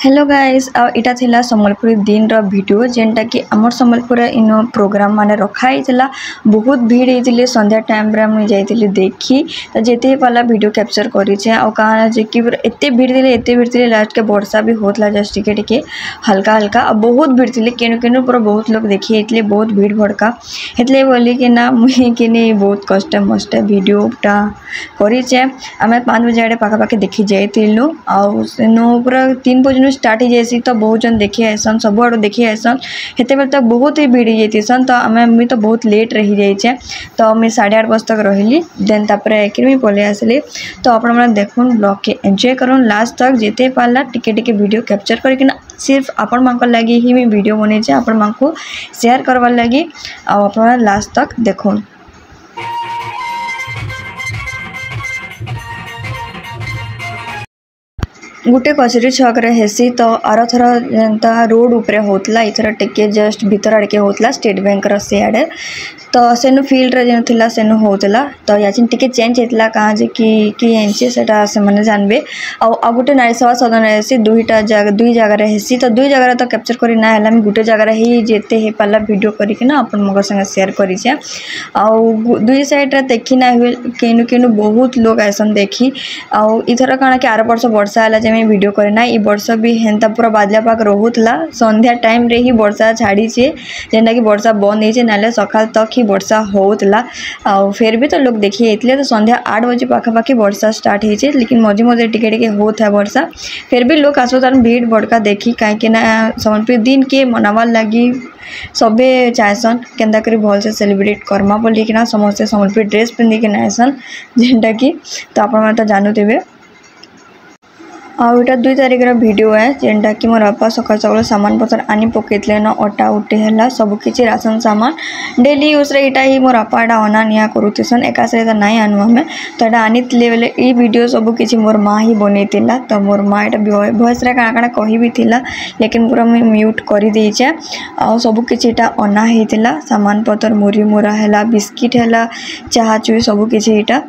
Hello guys इटा थिला सम्बलपुरी दिन रो वीडियो जेनटा कि हमर सम्बलपुर इन प्रोग्राम माने रखाई थिला बहुत भीड़ हेतिले संध्या टाइम रे हम जाइतिले देखी त जेते वाला वीडियो कैप्चर करी छे आ कहा जे कि एते भीड़ थिले लास्ट के वर्षा भी होतला जस्ट टिके हल्का हल्का बहुत भीड़ थिले केनु पूरा बहुत लोग देखी हेतिले बहुत भीड़ भड़का हेतले बोली कि ना मुई कि नहीं बहुत कष्ट मस्ट वीडियोटा करी छे हमें 5 बजे आड़े पाखा पाखे देखी जाइतिलु आ सेनो पूरा 3 बजे स्टार्ट हो जाए तो बहुत जन देखी आसन सब आड़ देखी आसन हेते बेल तक बहुत ही भीड़ जाइसन तो आम तो बहुत लेट रही जाइए तो मुझे 8:30 बजे तक रही देन तापर मुझे पलि आसली तो आपण देखुन ब्लॉग के एंजॉय करूँ लास्ट तक जिते पार्ला टिके वीडियो कैप्चर करके सिर्फ आपण मान लगी ही मैं वीडियो बने आपण मान शेयर करवार लगी आप लास्ट तक देखुन। गुटे कचरी छक हेसी तो आर थर जेनता रोड उपरे होतला इथर टिके जस्ट भीतर आड़के होतला स्टेट बैंक रो सियाडे तो सेनु फील्ड रे जेन थिला सेनु होतला तो याचिन टिके चेंज हेतला कहाँ जे कि एंचे सेटा से माने जानबे आ गुटे नारी सभा सदन हेसी दुई जगह रे हेसी तो दुई जगह तो कैप्चर करी ना हला मैं गुटे जगह रे ही जेते हे पाला वीडियो करी कि ना अपन मगर संगे शेयर करी छे आ दुई साइड रे देखि ना हुए केनु बहुत लोग आसन देखी आ इथर काना कि आर वर्ष वर्षा हला में वीडियो करे ना ई वर्ष भी हेंता पूरा बादला पाक रोहुतला संध्या टाइम रे ही वर्षा छाड़ी छे जेना कि वर्षा बंद हे छे नाले सकाल तक ही वर्षा होतला आ फिर भी तो लोग देखी हेतले तो संध्या 8 बजे पाखा पाखी वर्षा स्टार्ट हे छे लेकिन मझे मझे टिके होत है वर्षा फिर भी लोग आसोतार भीड़ बड़का देखी कहीं ना सम्बलपुर दिन के मनावा लगी सबे चाहसन केंदा करी भल से सेलिब्रेट करमा बोली कि ना समस्त सम्बलपुर ड्रेस पिंधि कि आसन जेनटा कि तो आपण तो जानूवे आउटा 2 तारीख रा वीडियो है जेनटा कि मोर बापा सकाल सकाल सामान पत्र आनी पकेतले न अटा उटे हला सब किछि राशन सामान डेली यूज रे इटा ही मोर बापा एटा अना निया करूतिसन एकासरे त नाही आनु हमें तो एटा आनीतले बेले ई वीडियो सब किछि मोर मां ही बनेतिला तो मोर मां एटा वॉइस रे काना कहि भी थिला लेकिन पूरा मैं म्यूट करि देइ छे आ सब किछि एटा अना हेतिला सामान पत्र मुरी मुरा हला बिस्किट हला चाहा चुई सब किछि एटा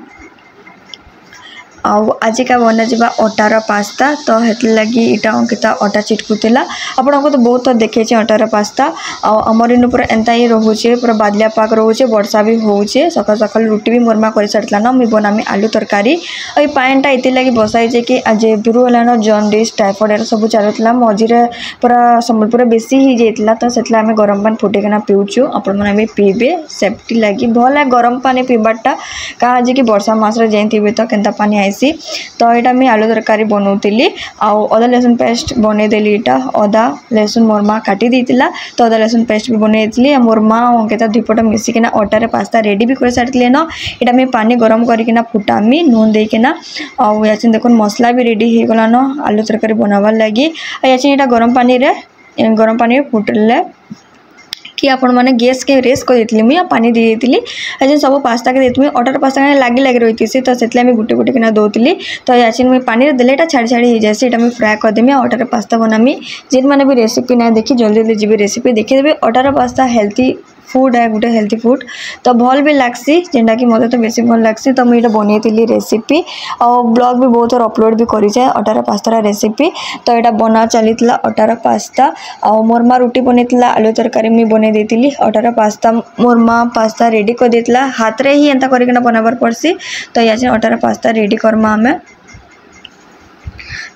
आज का बना जा अटार पास्ता तो हेत लगी इटा अंकिता अटा चिटकुला आपण को तो बहुत देखे अटार पास्ता आमर इन पूरा एंता ही रोचे पूरा बादलिया पाक रोचे वर्षा भी होचे सकाल सकाल रुटी भी मोरमा कर सारला ना मुझे बनामी आलू तरकारी और पानटा ये लगी बसाई कि आज एवरू है जॉन्डिस टाइफॉइड एरा सब चलुला मझे पूरा सम्बलपुर बेसी ही जाता तो से आम गरम पानी फुटेकिना पीऊँ आपण मैंने पीबे सेफ्टी लगी भल है गरम पानी पीबाटा कहाँ कि वर्षा मास जानते तो केन्ता पानी आई आसी। तो यहाँ मुझे आलू तरकारी बनाऊली अदा लहसुन पेस्ट बनईदेली यहाँ अदा लहसुन मोर माँ काटी देता तो अदा लहसुन पेस्ट भी बनईली मोर माँ अंकिता दुपट मिसिकिना अटारे पास्ता रेडी भी कर सारी न यहाँ मुझे पानी गरम करना फुटामी नून देकिना आचिन देख मसला भी रेडी हो गलान आलू तरकारी बनाबार लगी याचिन यहाँ गरम पानी फुटले कि आपण मैंने गैस के रेस कर देती मुझे पानी दे देती आज सब पास्ता के देती अटार पास्ता लगी लगी रही थी तो से गुटे गुटे किना दौली तो याचिन मुझे पानी देले छाड़ी छाड़ी हो जाए यहाँ मुझे फ्राए करदेमी अटार पास्ता बनामी जिन मैंने भी रेसिपी ना देखी जल्दी जल्दी जी रेसिपी देखीदेवी अटार पास्ता हेल्थी फूड है गोटे हेल्थी फूड तो भल भी लगसी जेनटा कि मतलब तो बेसी भल लगसी तो मुझे बनईली रेसिपी और ब्लॉग भी बहुत अपलोड भी कर अटार पास्तार रेसिपी तो यहाँ बना चली अटार पास्ता और मोर माँ रुटी बनईला आलू तरकारी मुझे बनई देती अटार पास्ता मोर माँ पास्ता रेडी कर देता हाथ रे ही एंता करके बनाबार पड़सी तो यहाँ अटार पास्ता रेडी करमा आमे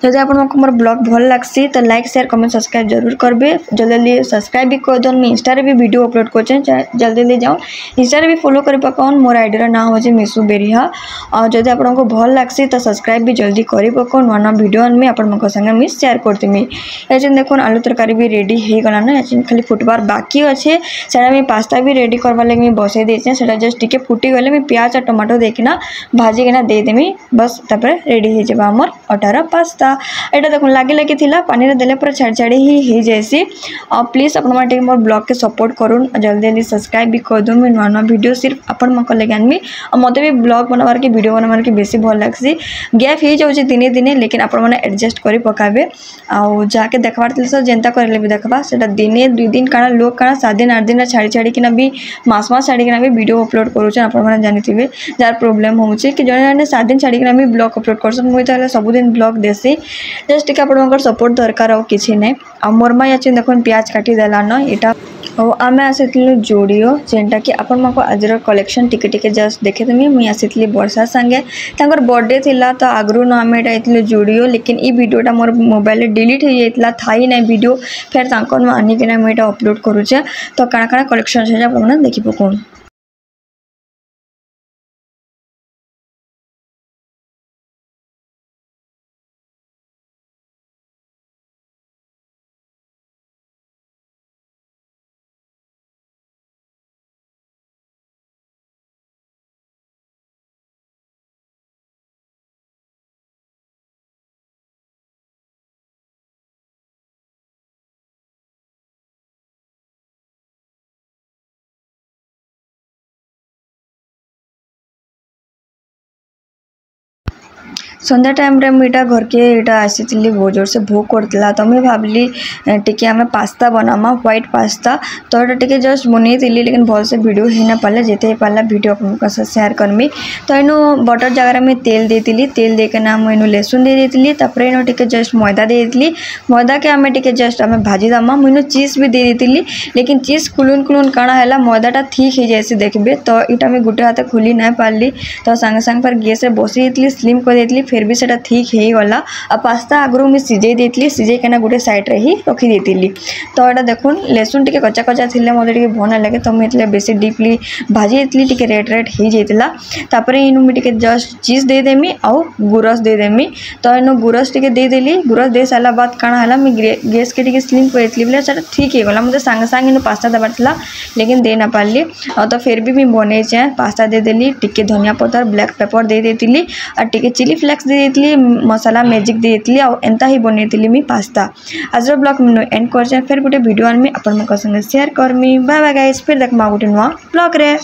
जदि आपको मोर ब्लॉग भल लगसी तो लाइक शेयर कमेंट सब्सक्राइब जरूर करबे जल्दी जल्दी सब्सक्राइब भी कर दौन मुझे इंस्टा भी वीडियो अपलोड कर जल्दी जल्दी जाऊँ इंस्टा भी फॉलो कर पकाउन मोर आईडी ना हो मिसु बेरिहा और जदि आपको भल लगसी तो सब्सक्राइब भी जल्दी कर पकाउन नुआ नुआ वीडियो में आपन संगे मुझे शेयर करदेमी याचिन देखो आलू तरकारी भी रेडी हो गलान याचिन खाली फुटबार बाकी अच्छे से मुझे पास्ता भी रेडी करवा लगे मुझे बसई देचे से जस्ट टिके फुटी गले मुझे प्याज और टमाटो देकिना भाजिकिना देदेमी बस तापर रेडी हो जाए आमर अटार पास्ता यहाँ देख लगे लगी पानी देले पूरा छाड़ी छाड़ी ही हो जाएसी और प्लीज आप मोर ब्लॉग के सपोर्ट करूँ जल्दी जल्दी सब्सक्राइब भी कर दूँ मुझे नुआ नुआ वीडियो सिर्फ आपण मन लगे आनमी और मत भी ब्लॉग बनाबार के वीडियो बनाबार के बेसी भल लगसी गैप हो जाऊँगी दिने दिने लेकिन आपण मैंने एडजस्ट कर पकाबे आउ जाके देखबार सब जेनता करे भी देखा से दिने 2 दिन काना लोग काना 7 दिन 8 दिन छाड़ी छाड़ी किना भी मास छाड़ीना भी वीडियो अपलोड करुचे आपने जानी जार प्रोब्लेम हो जड़े जड़े 7 दिन छाड़ीना भी ब्लॉग अपलोड कर मुझे सबुदिन ब्लॉग देसी जस्ट टिके आपंकर सपोर्ट दरकार और किसी ना आ मोर माँ याचिन देख प्याज काटी देलान यहाँ और आम आसीलु जोड़ियो जेनटा कि आपण मको आजर कलेक्शन टिके टिके जस्ट देखेदेमी मुझे आसी वर्षा संगे तांकर बर्थडे थिला तो आगु न आम यहाँ जोड़ियो लेकिन ई वीडियोटा मोर मोबाइल डिलीट हो जाता था ही ना वीडियो फिर तांकर आनिकिना मुझे अपलोड करुचे तो काଣା काଣା कलेक्शन है आप देखी पकाउन। संध्या टाइम रे मुझे घर के यहाँ आसी बहुत जोर से भोक करता तो मुझे भाविली टिके आम पास्ता बनामा व्हाइट पास्ता तो यहाँ टिके जस्ट बनईली लेकिन भल से वीडियो हो ना पारे जिते ही पाला वीडियो आपन शेयर करमी तो इनु बटर जगह में तेल देती तेल देना मुझे लहसुन दे देती इन टिके जस्ट मैदा दे देती मैदा के आम टिके जस्ट आम भाजी दमा मुझे चीज भी दे देती लेकिन चीज कुलुन कुलुन काଣା है मैदाटा ठीक हो जाए देखिए तो यहाँ मुझे गोटे हाथ खोली ना पार्ली तो सांगे सांगे पर गैस बसई देती स्लिम कर देती फिर भी सेटा ठीक हो गला आ पास्ता आगु मुझे सिझे देती सिझेकिना गोटे साइड रे ही रखी देती तो यहाँ देखुन लहसुन टिके कच्चा कच्चा थिले मते टिके भल लगे तो मुझे बेसी डीपली भाजी देती टिके रेड रेड हो जाता तापर इनु मुझे टिके जस्ट चीज देदेमी आउ गुरस देदेमी तो इनु गुरस टिके देदेली गुरस दे सारा बाद काଣା है मुझे गैस के टिके स्लिम कर देती बोले सेटा ठीक हो गला मुझे सांगे सांगे इनु पास्ता देबार थिला लेकिन दे ना पारली तो फिर भी मुझे बनई पास्ता देदेली टिके धनिया पत्तर ब्लैक पेपर दे देती और टिके चिली फ्लेक्स दे देती मसाला मैजिक दे देती और एंता ही बनईली मुझे पास्ता आज ब्लॉग में एंड कर फिर गोटे वीडियो आनमी आपन संगे शेयर करमी बाय बाय गाइस फिर देखमा गोटे नुआ ब्लॉग रे।